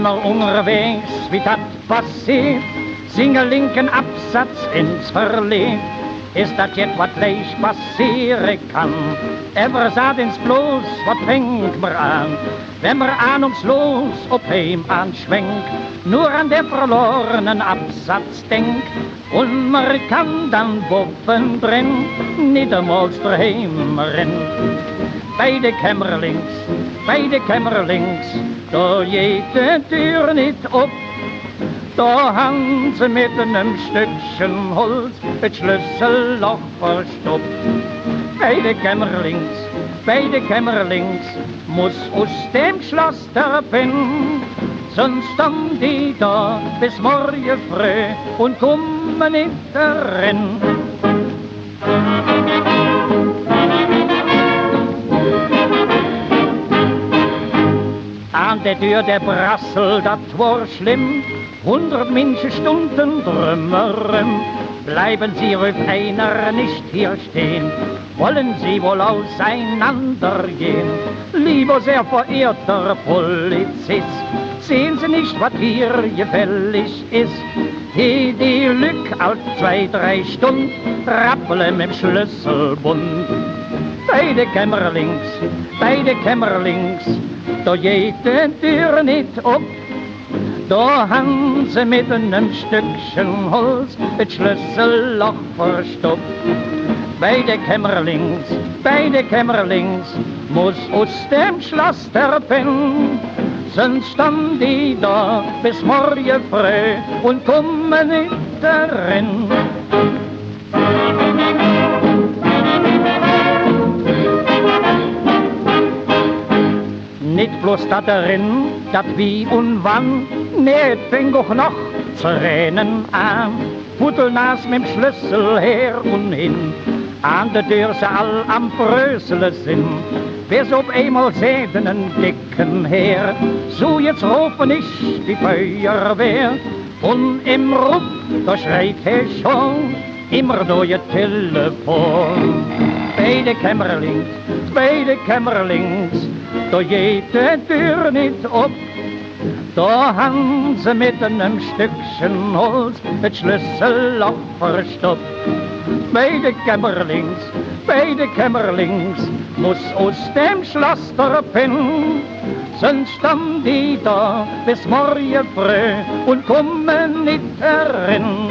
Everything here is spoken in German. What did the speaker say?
wenn wir unterwegs, wie das passiert, singen linken Absatz ins Verlies. Ist das jetzt, was leicht passieren kann? Ever sagt ins bloß, was fängt mir an? Wenn wir ahnungslos ob heim anschwenkt, nur an den verlorenen Absatz denkt, und man kann dann Wuffen brennen, nicht einmal daheim rennen. Beide Kämmerlings, da jede Tür nicht op. Da haben sie mit einem Stückchen Holz das Schlüsselloch verstopft. Beide Kämmerlings muss aus dem Schloss der Pinn, sonst stehen die da bis morgen früh und kommen nicht darin. An der Tür der Brassel, das war schlimm, 100 Menschenstunden drümmeren. Bleiben Sie ruhig einer nicht hier stehen, wollen Sie wohl auseinandergehen? Lieber sehr verehrter Polizist, sehen Sie nicht, was hier gefällig ist? He die Lück alt 2-3 Stunden, rappeln mit dem Schlüsselbund. Beide Kämmerlings, da jede Tür nicht op. Da haben sie mit einem Stückchen Holz das Schlüsselloch verstopft. Beide Kämmerlings muss aus dem Schloss der Pinn, sonst stehen die da bis morgen früh und kommen nicht darin. Nicht bloß da darin, dat wie und wann, nee, fäng auch noch zu rennen an. Puttelnas mit dem Schlüssel her und hin, an der Tür sie all am Brösele sind. Wer so auf einmal seht einen dicken Herr, so jetzt rufen ich die Feuerwehr. Und im Rupp, da schreit er schon, immer durch ihr Telefon. Beide Kämmerlings, da jede Tür nicht op. Da haben sie mit einem Stückchen Holz das Schlüsselloch verstopft. Beide Kämmerlings muss aus dem Schloss der Pinn, sonst stehen die da bis morgen früh und kommen nicht herin.